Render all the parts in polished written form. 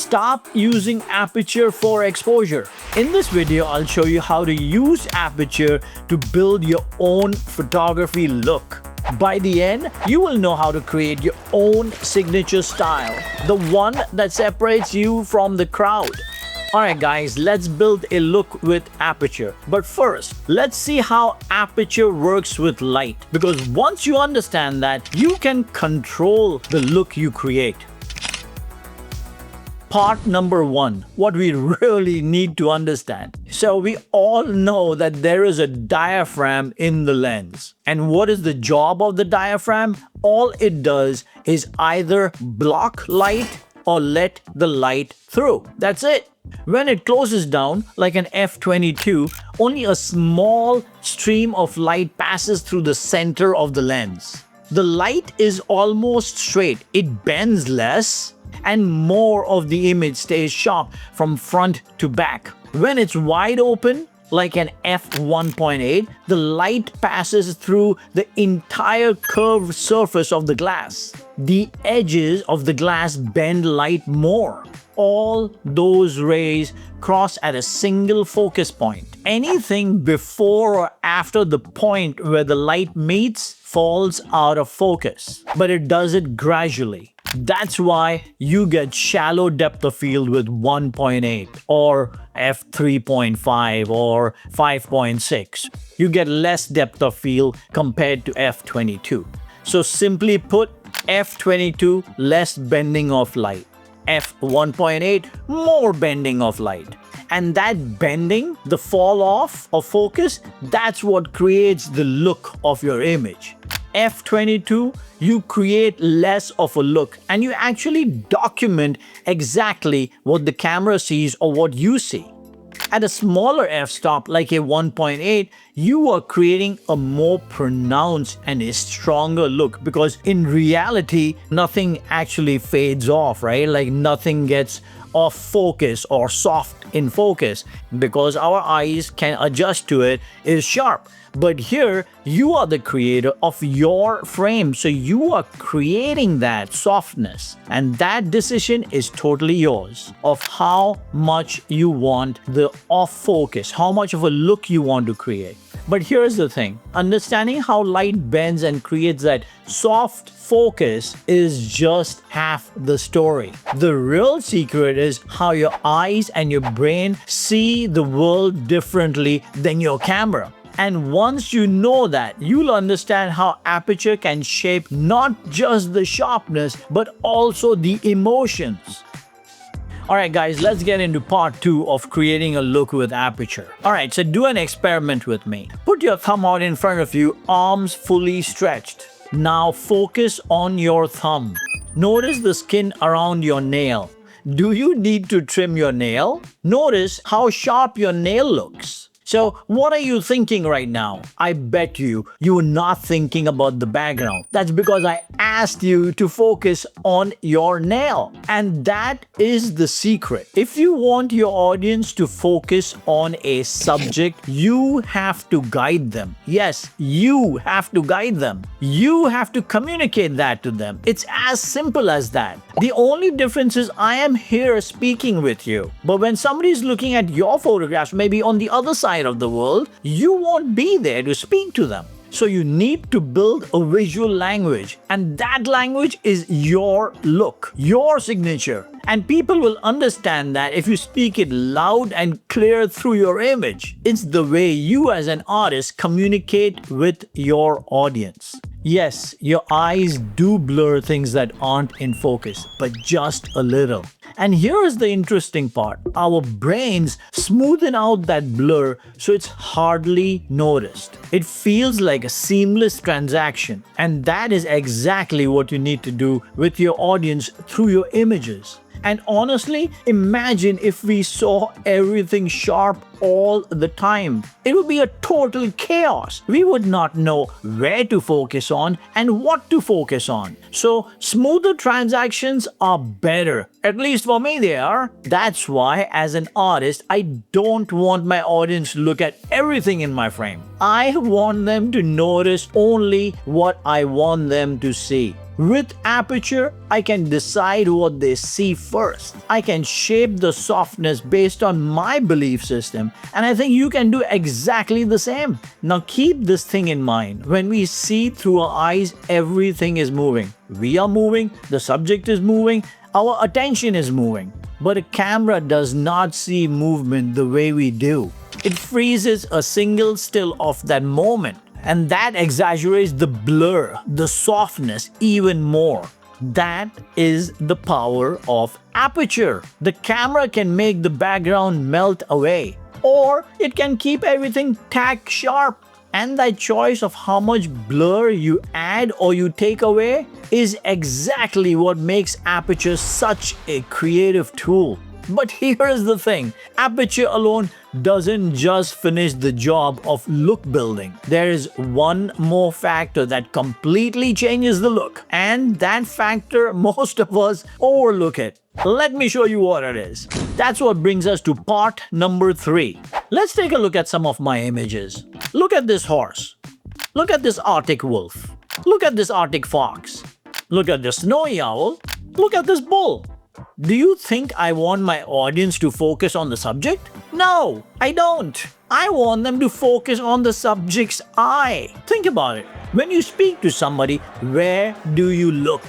Stop using Aperture for exposure. In this video, I'll show you how to use Aperture to build your own photography look. By the end, you will know how to create your own signature style, the one that separates you from the crowd. Alright guys, let's build a look with Aperture. But first, let's see how Aperture works with light. Because once you understand that, you can control the look you create. Part number 1, what we really need to understand. So we all know that there is a diaphragm in the lens. And what is the job of the diaphragm? All it does is either block light or let the light through. That's it. When it closes down, like an f/22, only a small stream of light passes through the center of the lens. The light is almost straight. It bends less, and more of the image stays sharp from front to back. When it's wide open, like an f/1.8, the light passes through the entire curved surface of the glass. The edges of the glass bend light more. All those rays cross at a single focus point. Anything before or after the point where the light meets falls out of focus, but it does it gradually. That's why you get shallow depth of field with 1.8 or f/3.5 or 5.6. You get less depth of field compared to f/22. So simply put, f/22 less bending of light, f/1.8 more bending of light. And that bending, the fall off of focus, that's what creates the look of your image. f/22, you create less of a look and you actually document exactly what the camera sees or what you see. At a smaller f-stop like a 1.8, you are creating a more pronounced and a stronger look because in reality, nothing actually fades off, right? Like nothing gets off focus or soft in focus because our eyes can adjust to it is sharp. But here, you are the creator of your frame, so you are creating that softness. And that decision is totally yours of how much you want the off focus, how much of a look you want to create. But here's the thing, understanding how light bends and creates that soft focus is just half the story. The real secret is how your eyes and your brain see the world differently than your camera. And once you know that, you'll understand how Aperture can shape not just the sharpness, but also the emotions. Alright guys, let's get into part 2 of creating a look with Aperture. Alright, so do an experiment with me. Put your thumb out in front of you, arms fully stretched. Now focus on your thumb. Notice the skin around your nail. Do you need to trim your nail? Notice how sharp your nail looks. So what are you thinking right now? I bet you're not thinking about the background. That's because I asked you to focus on your nail. And that is the secret. If you want your audience to focus on a subject, you have to guide them. Yes, you have to guide them. You have to communicate that to them. It's as simple as that. The only difference is I am here speaking with you. But when somebody is looking at your photographs, maybe on the other side of the world, you won't be there to speak to them. So you need to build a visual language, and that language is your look, your signature. And people will understand that if you speak it loud and clear through your image. It's the way you as an artist communicate with your audience. Yes, your eyes do blur things that aren't in focus, but just a little. And here is the interesting part. Our brains smoothen out that blur so it's hardly noticed. It feels like a seamless transaction. And that is exactly what you need to do with your audience through your images. And honestly, imagine if we saw everything sharp all the time. It would be a total chaos. We would not know where to focus on and what to focus on. So smoother transactions are better. At least for me they are. That's why as an artist, I don't want my audience to look at everything in my frame. I want them to notice only what I want them to see. With Aperture, I can decide what they see first. I can shape the softness based on my belief system, and I think you can do exactly the same. Now keep this thing in mind. When we see through our eyes, everything is moving. We are moving, the subject is moving, our attention is moving. But a camera does not see movement the way we do. It freezes a single still of that moment, and that exaggerates the blur, the softness even more. That is the power of Aperture. The camera can make the background melt away, or it can keep everything tack sharp. And that choice of how much blur you add or you take away is exactly what makes Aperture such a creative tool. But here's the thing, Aperture alone doesn't just finish the job of look building. There is one more factor that completely changes the look, and that factor most of us overlook it. Let me show you what it is. That's what brings us to part number 3. Let's take a look at some of my images. Look at this horse. Look at this Arctic wolf. Look at this Arctic fox. Look at this snowy owl. Look at this bull. Do you think I want my audience to focus on the subject? No, I don't. I want them to focus on the subject's eye. Think about it. When you speak to somebody, where do you look?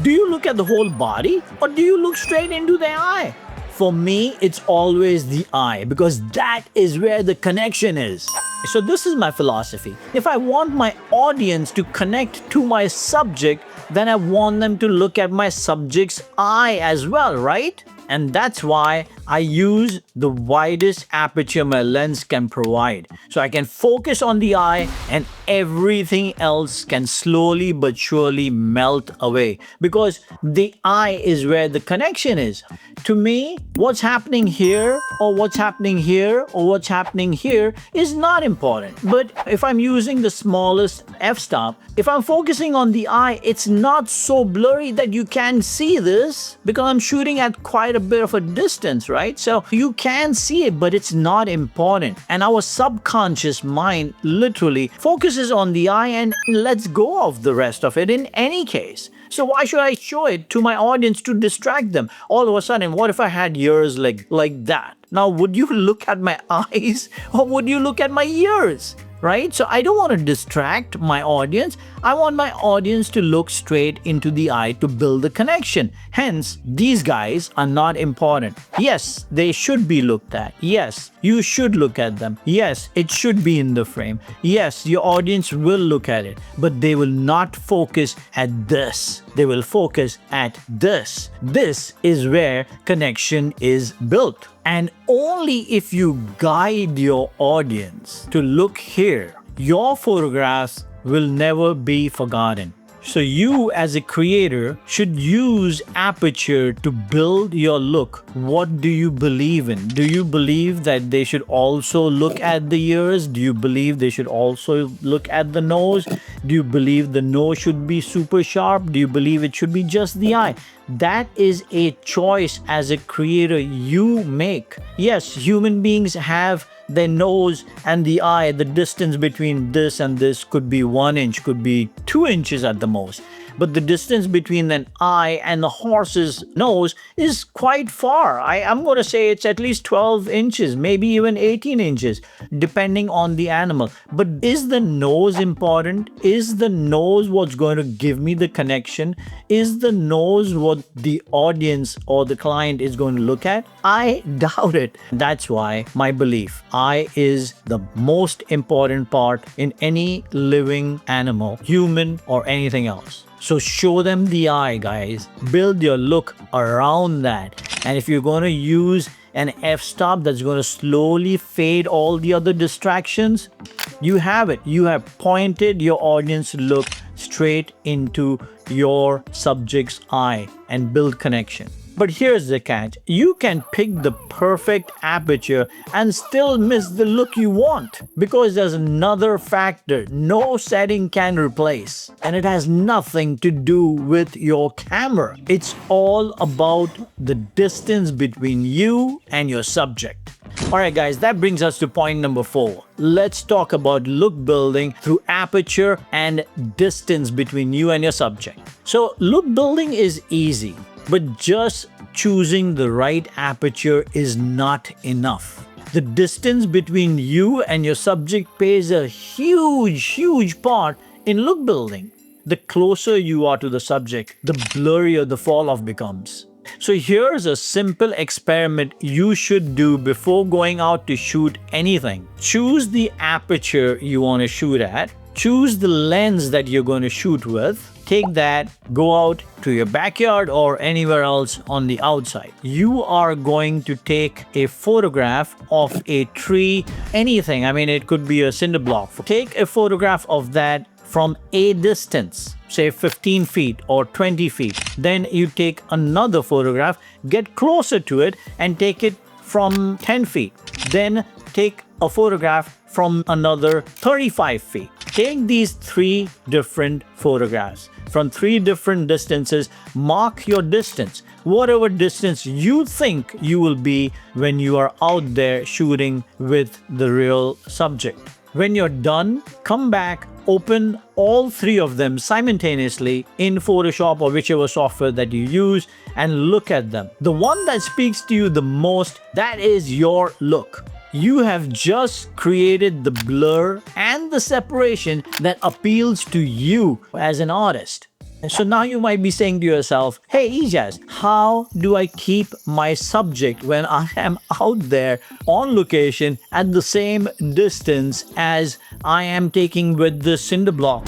Do you look at the whole body, or do you look straight into their eye? For me, it's always the eye, because that is where the connection is. So this is my philosophy. If I want my audience to connect to my subject, then I want them to look at my subject's eye as well, right? And that's why I use the widest aperture my lens can provide. So I can focus on the eye and everything else can slowly but surely melt away, because the eye is where the connection is. To me, what's happening here or what's happening here or what's happening here is not important. But if I'm using the smallest f-stop, if I'm focusing on the eye, it's not so blurry that you can see this, because I'm shooting at quite a bit of a distance, right? So you can see it, but it's not important. And our subconscious mind literally focuses on the eye and lets go of the rest of it in any case. So why should I show it to my audience to distract them? All of a sudden, what if I had ears like that? Now, would you look at my eyes or would you look at my ears? Right? So I don't want to distract my audience. I want my audience to look straight into the eye to build the connection. Hence, these guys are not important. Yes, they should be looked at. Yes, you should look at them. Yes, it should be in the frame. Yes, your audience will look at it, but they will not focus at this. They will focus at this. This is where connection is built. And only if you guide your audience to look here, your photographs will never be forgotten. So you as a creator should use Aperture to build your look. What do you believe in? Do you believe that they should also look at the ears? Do you believe they should also look at the nose? Do you believe the nose should be super sharp? Do you believe it should be just the eye? That is a choice as a creator you make. Yes, human beings have their nose and the eye, the distance between this and this could be 1 inch, could be 2 inches at the most. But the distance between an eye and the horse's nose is quite far. I'm going to say it's at least 12 inches, maybe even 18 inches, depending on the animal. But is the nose important? Is the nose what's going to give me the connection? Is the nose what the audience or the client is going to look at? I doubt it. That's why my belief, eye is the most important part in any living animal, human or anything else. So show them the eye, guys. Build your look around that. And if you're going to use an f-stop that's going to slowly fade all the other distractions, you have it. You have pointed your audience look straight into your subject's eye and build connection. But here's the catch. You can pick the perfect aperture and still miss the look you want, because there's another factor no setting can replace. And it has nothing to do with your camera. It's all about the distance between you and your subject. Alright guys, that brings us to point number 4. Let's talk about look building through aperture and distance between you and your subject. So look building is easy, but just choosing the right aperture is not enough. The distance between you and your subject plays a huge part in look building. The closer you are to the subject, the blurrier the fall off becomes. So here's a simple experiment you should do before going out to shoot anything. Choose the aperture you want to shoot at. Choose the lens that you're going to shoot with. Take that, go out to your backyard or anywhere else on the outside. You are going to take a photograph of a tree, anything. I mean, it could be a cinder block. Take a photograph of that from a distance, say 15 feet or 20 feet. Then you take another photograph, get closer to it and take it from 10 feet. Then take a photograph from another 35 feet. Take these 3 different photographs from 3 different distances. Mark your distance, whatever distance you think you will be when you are out there shooting with the real subject. When you're done, come back, open all 3 of them simultaneously in Photoshop or whichever software that you use and look at them. The one that speaks to you the most, that is your look. You have just created the blur and the separation that appeals to you as an artist. So now you might be saying to yourself, hey Ejaz, how do I keep my subject when I am out there on location at the same distance as I am taking with the cinder block?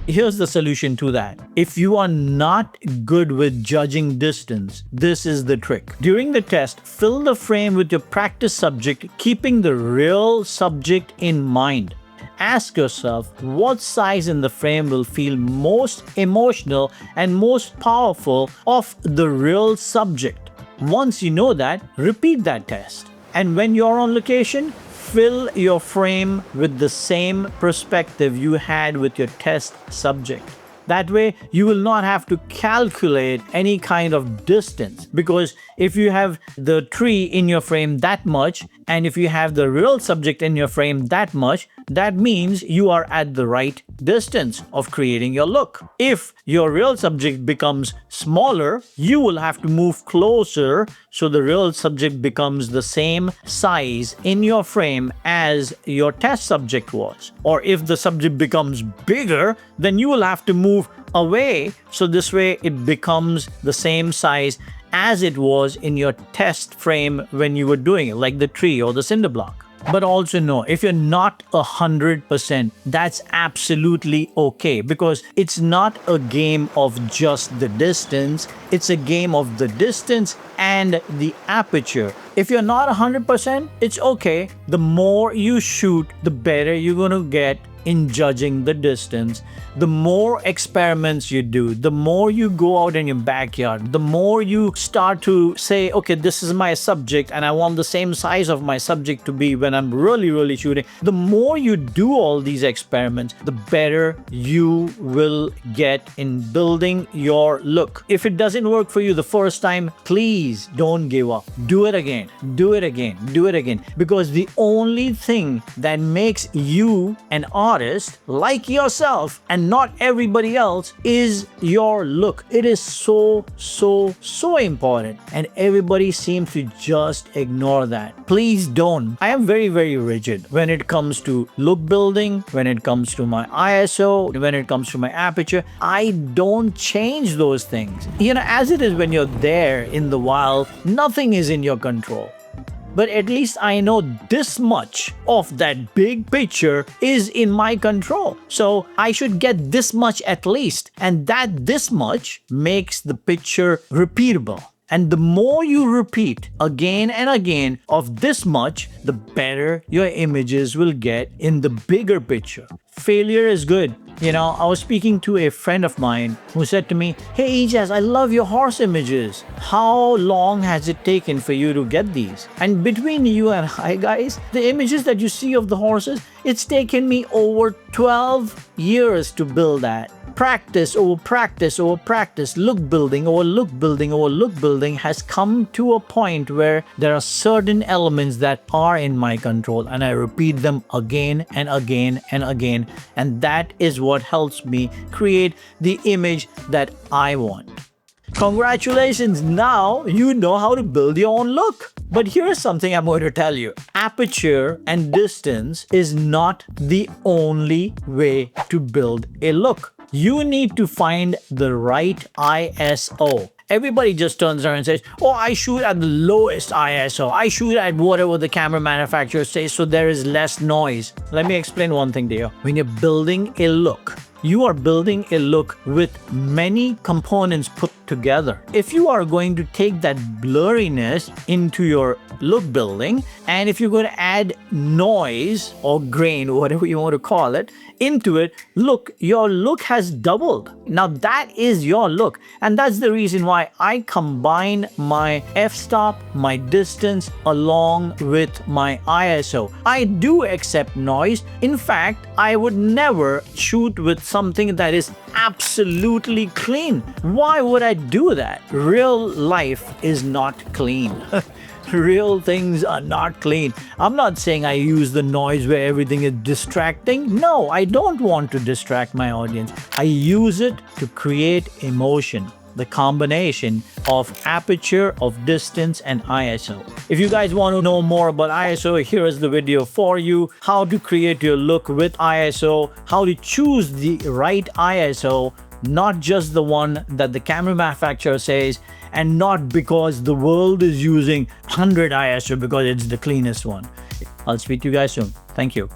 Here's the solution to that. If you are not good with judging distance, this is the trick. During the test, fill the frame with your practice subject, keeping the real subject in mind. Ask yourself what size in the frame will feel most emotional and most powerful of the real subject. Once you know that, repeat that test. And when you're on location, fill your frame with the same perspective you had with your test subject. That way, you will not have to calculate any kind of distance, because if you have the tree in your frame that much, and if you have the real subject in your frame that much, that means you are at the right distance of creating your look. If your real subject becomes smaller, you will have to move closer so the real subject becomes the same size in your frame as your test subject was. Or if the subject becomes bigger, then you will have to move away so this way it becomes the same size as it was in your test frame when you were doing it, like the tree or the cinder block. But also know, if you're not 100%, that's absolutely okay, because it's not a game of just the distance, it's a game of the distance and the aperture. If you're not 100%, it's okay. The more you shoot, the better you're going to get in judging the distance. The more experiments you do, the more you go out in your backyard, the more you start to say, okay, this is my subject and I want the same size of my subject to be when I'm really shooting. The more you do all these experiments, the better you will get in building your look. If it doesn't work for you the first time, please don't give up. Do it again, do it again, do it again. Because the only thing that makes you an artist like yourself and not everybody else is your look. It is so important, and everybody seems to just ignore that. Please don't. I am very rigid when it comes to look building, when it comes to my ISO, when it comes to my aperture. I don't change those things. You know, as it is when you're there in the wild, nothing is in your control. But at least I know this much of that big picture is in my control. So I should get this much at least. And that this much makes the picture repeatable. And the more you repeat again and again of this much, the better your images will get in the bigger picture. Failure is good. You know, I was speaking to a friend of mine who said to me, hey Ejaz, I love your horse images. How long has it taken for you to get these? And between you and I, guys, the images that you see of the horses, it's taken me over 12 years to build that. practice over practice over practice, look building over look building over look building has come to a point where there are certain elements that are in my control, and I repeat them again and again and again, and that is what helps me create the image that I want. Congratulations, now you know how to build your own look. But here's something I'm going to tell you. Aperture and distance is not the only way to build a look. You need to find the right ISO. Everybody just turns around and says, oh, I shoot at the lowest ISO. I shoot at whatever the camera manufacturer says so there is less noise. Let me explain one thing to you. When you're building a look, you are building a look with many components put together. If you are going to take that blurriness into your look building, and if you're going to add noise or grain, whatever you want to call it, into it, look, your look has doubled. Now that is your look, and that's the reason why I combine my f-stop, my distance, along with my ISO. I do accept noise. In fact, I would never shoot with something that is absolutely clean. Why would I do that? Real life is not clean. Real things are not clean. I'm not saying I use the noise where everything is distracting. No, I don't want to distract my audience. I use it to create emotion. The combination of aperture, of distance, and ISO. If you guys want to know more about ISO, here is the video for you. How to create your look with ISO, how to choose the right ISO, not just the one that the camera manufacturer says, and not because the world is using 100 ISO because it's the cleanest one. I'll speak to you guys soon. Thank you.